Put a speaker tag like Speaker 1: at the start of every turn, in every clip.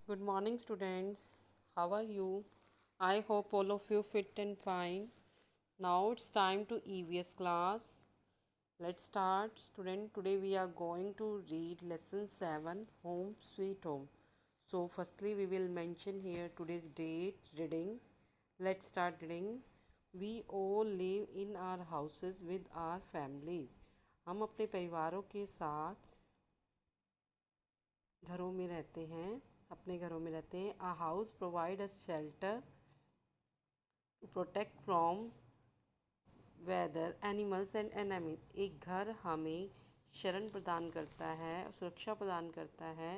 Speaker 1: Good morning, students. How are you? I hope all of you fit and fine. Now it's time to EVS class. Let's start, student. Today we are going to read lesson 7, Home Sweet Home. So, firstly, we will mention here today's date, reading. Let's start reading. We all live in our houses with our families. हम अपने परिवारों के साथ घरों में रहते हैं, अपने घरों में रहते हैं. A house provide us shelter to protect from weather, animals and enemies. एक घर हमें शरण प्रदान करता है, सुरक्षा प्रदान करता है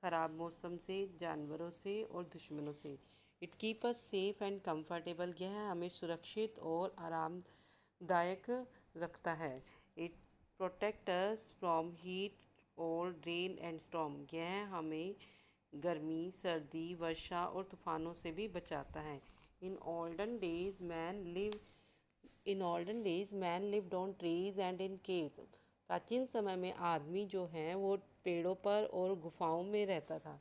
Speaker 1: ख़राब मौसम से, जानवरों से और दुश्मनों से. It keep us safe and comfortable. यह हमें सुरक्षित और आरामदायक रखता है. It protect us from heat और रेन एंड स्टॉर्म. यह हमें गर्मी, सर्दी, वर्षा और तूफानों से भी बचाता है. इन olden days man live in olden days man lived on trees and in caves. प्राचीन समय में आदमी जो हैं वो पेड़ों पर और गुफाओं में रहता था.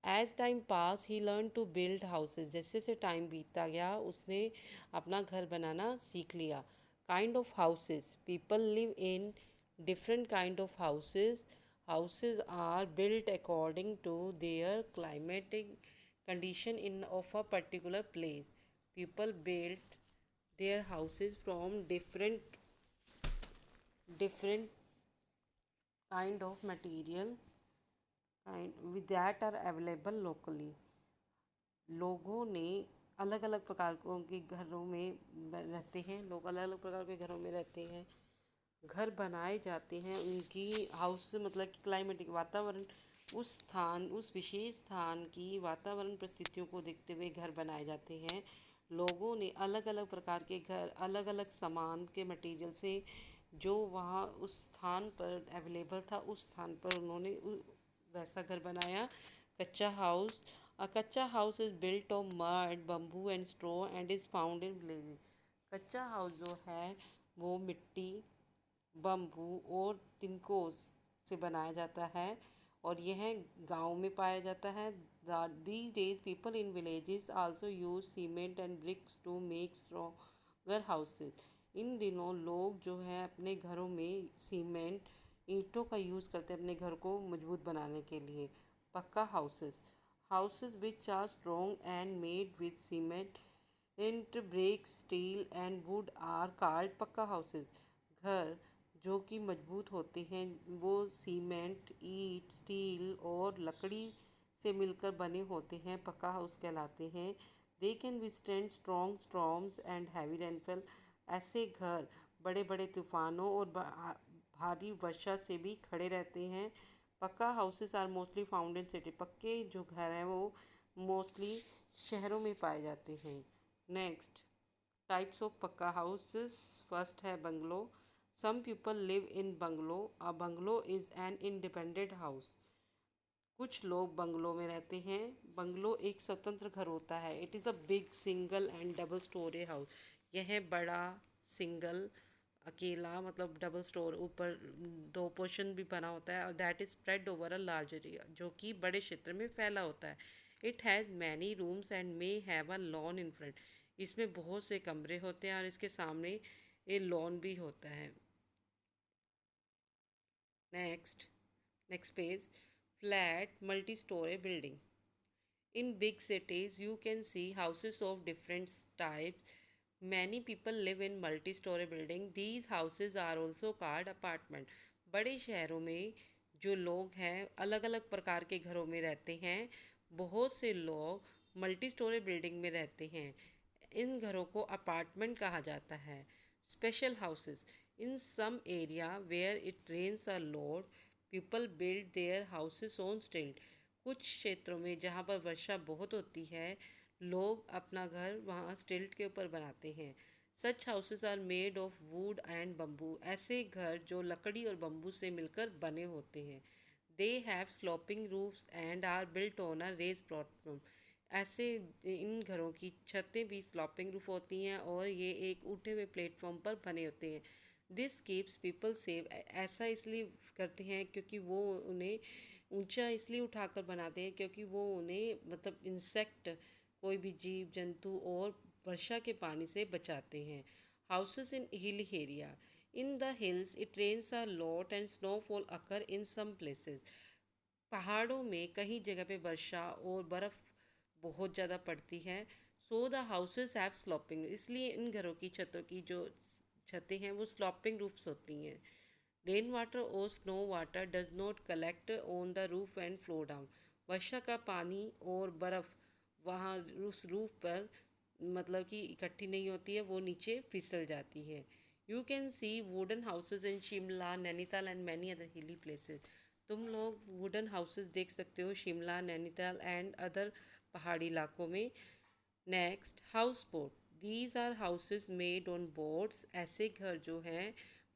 Speaker 1: As time pass he learn to build houses. जैसे जैसे टाइम बीतता गया उसने अपना घर बनाना सीख लिया. Kind of houses. People live in different kind of houses. Houses are built according to their climatic condition in of a particular place. People built their houses from different kind of material kind that are available locally. लोगों ने अलग अलग प्रकार के घरों में रहते हैं. लोग अलग अलग प्रकार के घरों में रहते हैं. घर बनाए जाते हैं उनकी हाउस मतलब कि क्लाइमेटिक वातावरण, उस विशेष स्थान की वातावरण परिस्थितियों को देखते हुए घर बनाए जाते हैं. लोगों ने अलग अलग प्रकार के घर अलग अलग सामान के मटेरियल से जो वहाँ उस स्थान पर अवेलेबल था उस स्थान पर उन्होंने वैसा घर बनाया. कच्चा हाउस. अ कच्चा house is built of mud, bamboo and straw and is found in village. कच्चा हाउस जो है वो मिट्टी, बम्बू और तिनकों से बनाया जाता है और यह गांव में पाया जाता है. These days people in villages also use cement and bricks to make stronger houses. इन दिनों लोग जो है अपने घरों में सीमेंट, ईंटों का यूज़ करते हैं अपने घर को मजबूत बनाने के लिए. पक्का houses. Houses which are strong and made with cement, bricks, steel and wood are called पक्का houses. घर जो कि मजबूत होते हैं वो सीमेंट, ईंट, स्टील और लकड़ी से मिलकर बने होते हैं, पक्का हाउस कहलाते हैं. They can withstand strong storms and heavy rainfall. ऐसे घर बड़े बड़े तूफानों और भारी वर्षा से भी खड़े रहते हैं. Pucca houses are mostly found in city. पक्के जो घर हैं वो मोस्टली शहरों में पाए जाते हैं. नेक्स्ट टाइप्स ऑफ पक्का हाउसेस. फर्स्ट है bungalow. Some people live in bungalow. A bungalow is an independent house. कुछ लोग बंगलो में रहते हैं. बंगलो एक स्वतंत्र घर होता है. It is a big single and double storey house. यह बड़ा सिंगल अकेला मतलब डबल स्टोर ऊपर दो पोर्शन भी बना होता है और that is spread over a large area जो कि बड़े क्षेत्र में फैला होता है. It has many rooms and may have a log in front. इसमें बहुत से कमरे होते हैं और इसके सामने ये लॉन भी होता है. Next page. Flat multi-story building. In big cities, you can see houses of different types. Many people live in multi-story building. These houses are also called apartment. बड़े शहरों में जो लोग हैं अलग अलग प्रकार के घरों में रहते हैं. बहुत से लोग मल्टी स्टोरी बिल्डिंग में रहते हैं. इन घरों को अपार्टमेंट कहा जाता है. Special houses. In some area where it rains a lot, people build their houses on stilt. कुछ क्षेत्रों में जहाँ पर वर्षा बहुत होती है लोग अपना घर वहाँ स्टिल्ट के ऊपर बनाते हैं. Such houses are made of wood and bamboo. ऐसे घर जो लकड़ी और बम्बू से मिलकर बने होते हैं. They have sloping roofs and are built on a raise platform. ऐसे इन घरों की छतें भी स्लोपिंग रूफ होती हैं और ये एक उठे हुए प्लेटफॉर्म पर बने होते हैं. This keeps people save. ऐसा इसलिए करते हैं क्योंकि वो उन्हें ऊंचा इसलिए उठाकर बनाते हैं क्योंकि वो उन्हें मतलब इंसेक्ट, कोई भी जीव जंतु और वर्षा के पानी से बचाते हैं। Houses in hilly area, in the hills it rains a lot and snowfall occur in some places. पहाड़ों में कई जगह पे वर्षा और बर्फ़ बहुत ज़्यादा पड़ती है। So the houses have sloping, इसलिए इन घरों की छतों की जो छतें हैं वो स्लोपिंग रूफ्स होती हैं। रेन वाटर और snow water does not collect on the roof and flow down, वर्षा का पानी और बर्फ़ वहाँ उस रूफ पर मतलब कि इकट्ठी नहीं होती है, वो नीचे फिसल जाती है। You can see wooden houses in Shimla, Nainital and many other हिली प्लेसेस। तुम लोग वुडन हाउसेस देख सकते हो शिमला, नैनीताल एंड अदर पहाड़ी इलाकों में। Next, house boat, these are houses made on boats, ऐसे घर जो हैं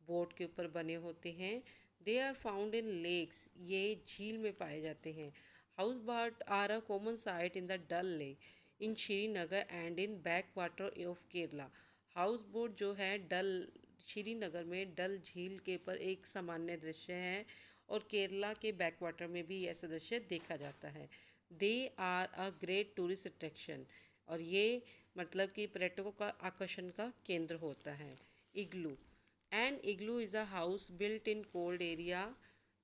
Speaker 1: बोट के ऊपर बने होते हैं। They are found in lakes, ये झील में पाए जाते हैं। House boat are a common sight in the Dal lake in Srinagar and in back water of Kerala. House boat जो है डल श्रीनगर में डल झील के ऊपर एक सामान्य दृश्य है और केरला के बैक वाटर में भी ऐसा दृश्य देखा जाता है। They are a great tourist attraction, और ये मतलब कि पर्यटकों का आकर्षण का केंद्र होता है। Igloo, an igloo is a house built in cold area.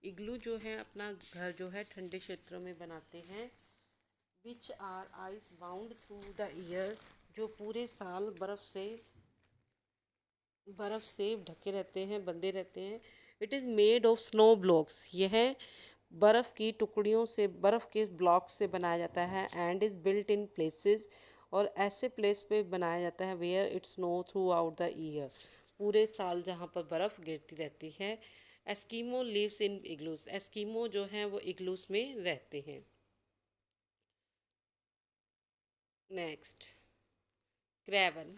Speaker 1: Igloo जो है अपना घर जो है ठंडे क्षेत्रों में बनाते हैं। Which are ice bound through the year, जो पूरे साल बर्फ़ से ढके रहते हैं, बंधे रहते हैं। It is made of snow blocks, यह बर्फ़ की टुकड़ियों से, बर्फ़ के ब्लॉक से बनाया जाता है। And is built in places, और ऐसे प्लेस पे बनाया जाता है where it snow throughout the year, पूरे साल जहाँ पर बर्फ़ गिरती रहती है। Eskimo lives in igloos, Eskimo जो हैं वो इग्लूस में रहते हैं। Next, caravan,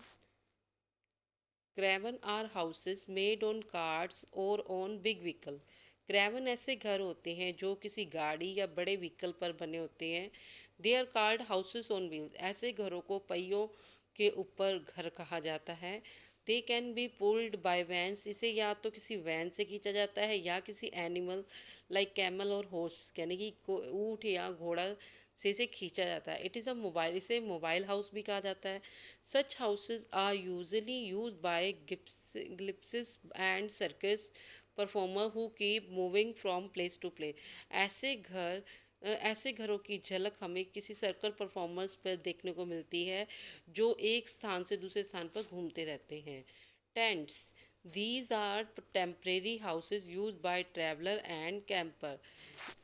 Speaker 1: caravan are houses made on carts और ऑन बिग व्हीकल। क्रेवन ऐसे घर होते हैं जो किसी गाड़ी या बड़े व्हीकल पर बने होते हैं। They are cart houses on wheels, ऐसे घरों को पहियों के ऊपर घर कहा जाता है। They can be pulled bye vans, इसे या तो किसी वैन से खींचा जाता है या किसी एनिमल लाइक कैमल और हॉर्स, यानी कि ऊँट या घोड़ा से इसे खींचा जाता है। इट इज़ अ मोबाइल, इसे मोबाइल हाउस भी कहा जाता है। Such houses are usually use by gypsies and circus performer who keep moving from place to place. ऐसे घरों की झलक हमें किसी सर्कल परफॉर्मर्स पर देखने को मिलती है जो एक स्थान से दूसरे स्थान पर घूमते रहते हैं। Tents, these are temporary houses use by traveller and camper.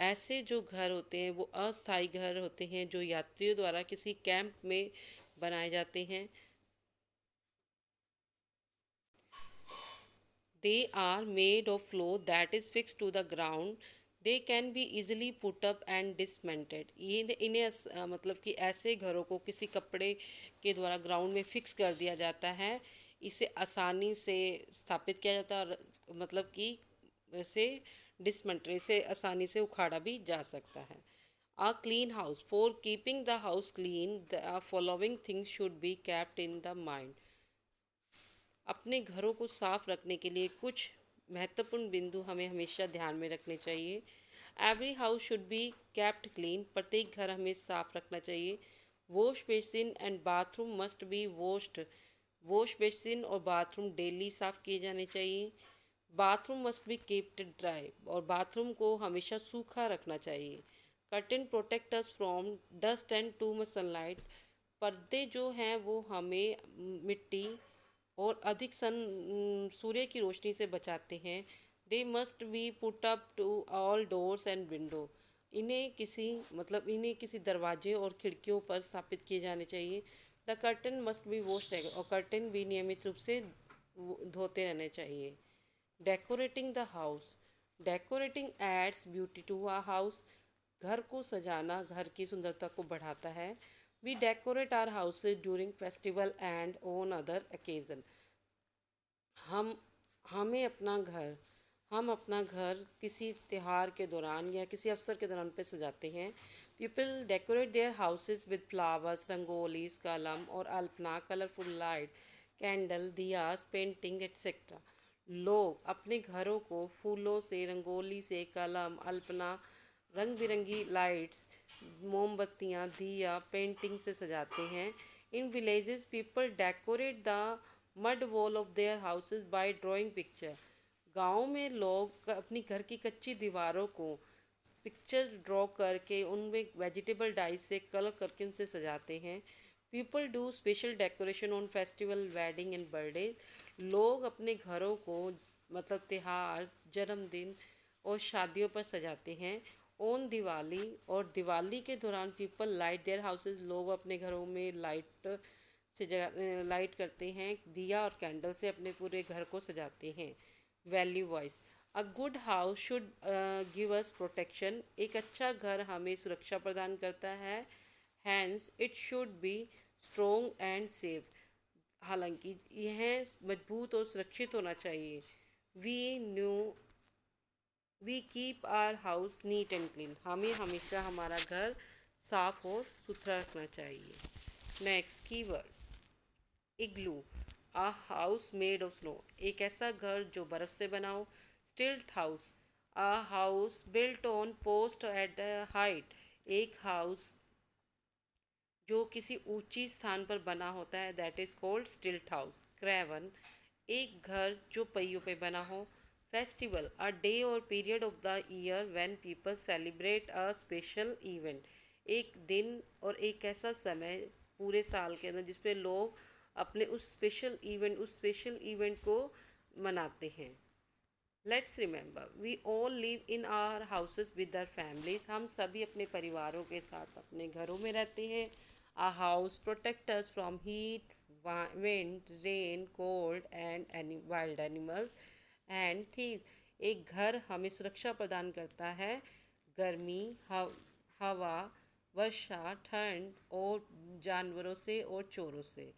Speaker 1: ऐसे जो घर होते हैं वो अस्थायी घर होते हैं जो यात्रियों द्वारा किसी कैंप में बनाए जाते हैं। They are made of cloth that is fixed to the ground. They can be easily put up and dismantled. ये इन्हें मतलब कि ऐसे घरों को किसी कपड़े के द्वारा ग्राउंड में फिक्स कर दिया जाता है। इसे आसानी से स्थापित किया जाता है और मतलब कि इसे डिसमेंटल, इसे आसानी से उखाड़ा भी जा सकता है। A clean house. For keeping the house clean, the following things should be kept in the mind. अपने घरों को साफ रखने के लिए कुछ महत्वपूर्ण बिंदु हमें हमेशा ध्यान में रखने चाहिए। Every house should be kept clean, प्रत्येक घर हमें साफ रखना चाहिए। Wash basin and bathroom must be washed, wash basin और बाथरूम डेली साफ किए जाने चाहिए। Bathroom must be keeped dry, और बाथरूम को हमेशा सूखा रखना चाहिए। Curtain protect us from dust and too much sunlight, पर्दे जो हैं वो हमें मिट्टी और अधिक सूर्य की रोशनी से बचाते हैं। They must be put up to all doors and window, इन्हें किसी दरवाजे और खिड़कियों पर स्थापित किए जाने चाहिए। The curtain must be washed, और कर्टन भी नियमित रूप से धोते रहने चाहिए। Decorating the house, decorating adds beauty to a house, घर को सजाना घर की सुंदरता को बढ़ाता है। We decorate our houses during festival and on other occasion, हम हमें अपना घर हम अपना घर किसी त्योहार के दौरान या किसी अवसर के दौरान पे सजाते हैं। People decorate their houses with flowers, rangolis, कलम और Alpana, colourful light, candle, diyas, painting etcetera. लोग अपने घरों को फूलों से, रंगोली से, कलम, अल्पना रंग बिरंगी लाइट्स, मोमबत्तियाँ, दिया, पेंटिंग से सजाते हैं। In villages people decorate the mud wall of their houses by drawing picture. गाँव में लोग अपनी घर की कच्ची दीवारों को पिक्चर ड्रॉ करके उनमें वेजिटेबल डाइस से कलर करके उनसे सजाते हैं। People do special decoration on festival, wedding and birthday. लोग अपने घरों को मतलब त्योहार, जन्मदिन और शादियों पर सजाते हैं। ऑन दिवाली, और दिवाली के दौरान पीपल लाइट देयर हाउसेस। लोग अपने घरों में से लाइट करते हैं, दिया और कैंडल से अपने पूरे घर को सजाते हैं। Value wise, a good house should give us protection. एक अच्छा घर हमें सुरक्षा प्रदान करता है। Hence it should be strong and safe. हालांकि यह मजबूत और सुरक्षित होना चाहिए। We knew we keep our house neat and clean. हमें हमेशा हमारा घर साफ और सुथरा रखना चाहिए। Next keyword igloo, a house made of snow. एक ऐसा घर जो बर्फ से बना हो। स्टिल्ट house, a house built on post at height. एक हाउस जो किसी ऊंची स्थान पर बना होता है, दैट इज कॉल्ड स्टिल्ट हाउस। क्रेवन, एक घर जो पहियों पे बना हो। फेस्टिवल, अ डे और period of the year when people celebrate a special event. एक दिन और एक ऐसा समय पूरे साल के अंदर जिसपे लोग अपने उस स्पेशल इवेंट को मनाते हैं। Let's remember we all live in our houses with our families. हम सभी अपने परिवारों के साथ अपने घरों में रहते हैं। A house protect us from heat, wind, rain, cold and wild animals and thieves. एक घर हमें सुरक्षा प्रदान करता है गर्मी, हवा, वर्षा, ठंड और जानवरों से और चोरों से।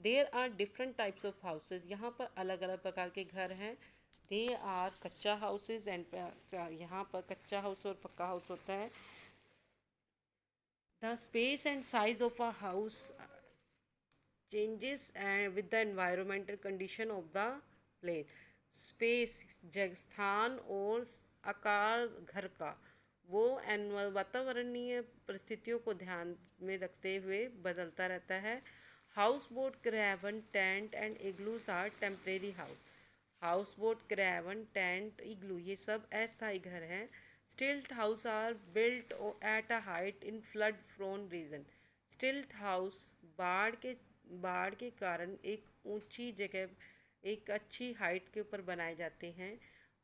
Speaker 1: There are different types of houses. यहाँ पर अलग अलग प्रकार के घर हैं। They are kutcha houses and, यहाँ पर कच्चा हाउस और पक्का हाउस होता है। The space and size of a house changes and with the environmental condition of the place. Space, जगह, स्थान और आकार घर का वो एनुअल वातावरणीय परिस्थितियों को ध्यान में रखते हुए बदलता रहता है। House boat, caravan, tent and igloos are temporary house. House boat, caravan, tent, igloo ये सब अस्थायी घर हैं। Stilt house are built at a height in flood prone region. Stilt house बाढ़ के कारण एक ऊंची जगह एक अच्छी हाइट के ऊपर बनाए जाते हैं।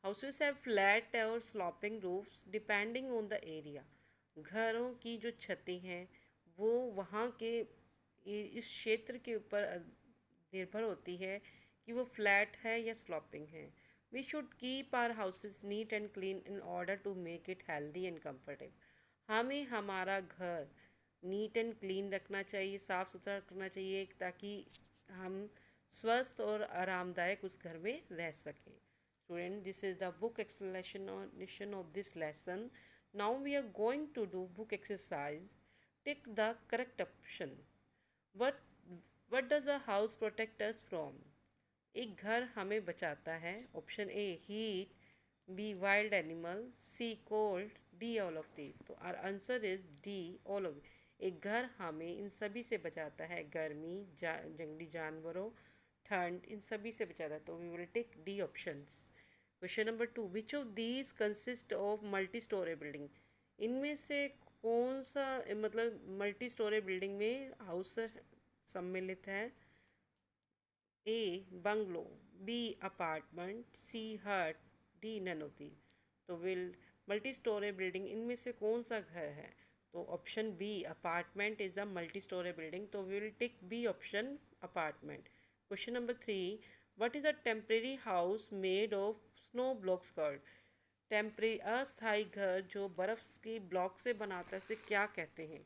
Speaker 1: हाउसेस हैव फ्लैट और sloping roofs depending on the area. घरों की जो छतें हैं वो वहाँ के इस क्षेत्र के ऊपर निर्भर होती है कि वो फ्लैट है या स्लॉपिंग है। We should keep our houses neat and clean in order to make it healthy and comfortable. हमें हमारा घर नीट एंड क्लीन रखना चाहिए, साफ़ सुथरा रखना चाहिए, ताकि हम स्वस्थ और आरामदायक उस घर में रह सकें। Student, this is the book explanation of this lesson. Now we are going to do book exercise. Tick the correct option. What what does a house protect us from? एक घर हमें बचाता है। Option a heat, b wild animal, c cold, d all of the. तो our answer is d all of. एक घर हमें इन सभी से बचाता है, गर्मी, जंगली जानवरों, ठंड, इन सभी से बचाता है। तो we will take the options. Question number 2, which of these consist of multi story building. इनमें से कौन सा मतलब मल्टी स्टोरी बिल्डिंग में हाउस सम्मिलित है। A bungalow, B apartment, C hut, D none of the. तो विल मल्टी स्टोरी बिल्डिंग इनमें से कौन सा घर है। तो option b apartment is a multi story building. तो will tick b option apartment. Question number 3, what is a temporary house made of snow blocks called. Temporary अस्थायी घर जो बर्फ की ब्लॉक से बनाता है उसे क्या कहते हैं।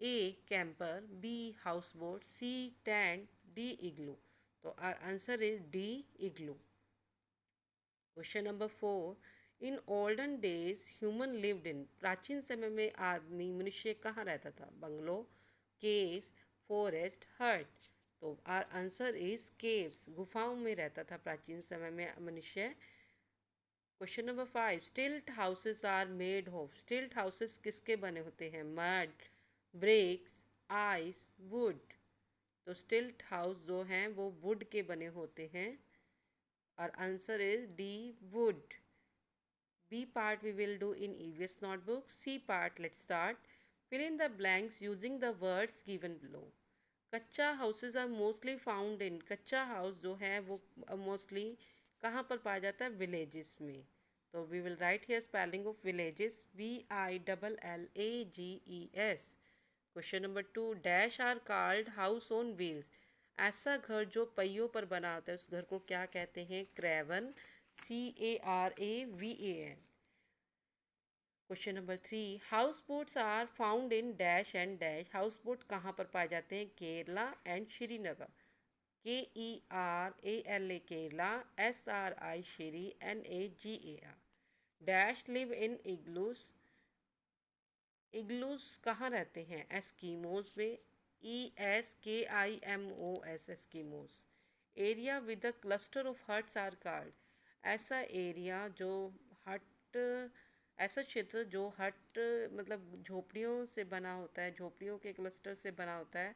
Speaker 1: A camper, B house boat, C tent, D igloo. तो our answer is the igloo. Question number 4, in olden days human lived in. प्राचीन समय में आदमी मनुष्य कहाँ रहता था। बंगलो, केव्स, फॉरेस्ट, हट। तो आर आंसर इज केव्स। गुफाओं में रहता था प्राचीन समय में मनुष्य। Question number 5, stilt houses are made of, stilt houses किसके बने होते हैं? Mud, bricks, ice, wood. तो स्टिल्ट हाउस जो हैं वो वुड के बने होते हैं और answer is D, would. B part we will do in EVS notebook. C part, let's start. Fill in the blanks using the words given below. कच्चा houses are mostly found in, कच्चा house जो है वो mostly कहाँ पर पाया जाता है? villages में. तो we will write here spelling of villages, VILLAGES. Question number 2, dash are called house on wheels. ऐसा घर जो पहियों पर बना होता है उस घर को क्या कहते हैं? Caravan, CARAVAN. Question number 3, house boats are found in dash and dash, house boat कहाँ पर पाए जाते हैं? Kerala and Srinagar, KERALA Kerala, SRI Sri, NAGAR. Dash live in igloos, igloos कहाँ रहते हैं? एस्कीमोज में, ESKIMOS Eskimos. Area with the cluster of huts are called, ऐसा एरिया जो हट, ऐसा क्षेत्र जो हट मतलब झोपड़ियों से बना होता है, झोपड़ियों के क्लस्टर से बना होता है,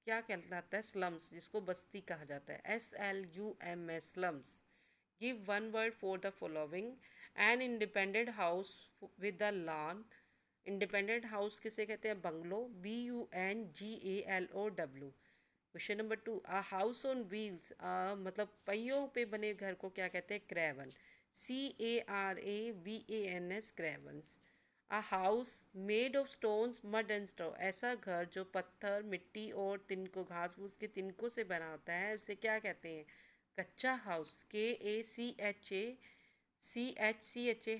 Speaker 1: क्या कहलाता है? स्लम्स, जिसको बस्ती कहा जाता है, SLUMS, slums. Give one word for the following. An independent house with the lawn, independent house किसे कहते हैं? Bungalow, BUNGALOW. Question number 2, a house on wheels, मतलब पहियों पे बने घर को क्या कहते हैं? Caravan, CARAVANS, caravans. A house made of stones, mud and straw, ऐसा घर जो पत्थर, मिट्टी और तिनको, घास फूस के तिनको से बना होता है, उसे क्या कहते हैं? कच्चा house, KACHA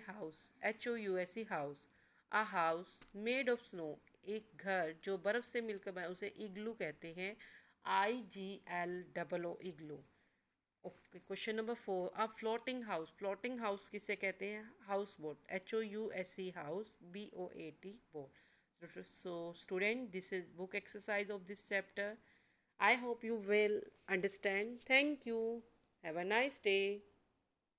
Speaker 1: house, HOUSE house. A house made of snow, एक घर जो बर्फ से मिलकर बना उसे इग्लू कहते हैं, IGLOO, इग्लू. ओके, क्वेश्चन नंबर 4, अ फ्लोटिंग हाउस, फ्लोटिंग हाउस किसे कहते हैं? House boat, HOUSE house, BOAT boat. So student, this is book exercise of this chapter. I hope you will understand. Thank you. Have a nice day.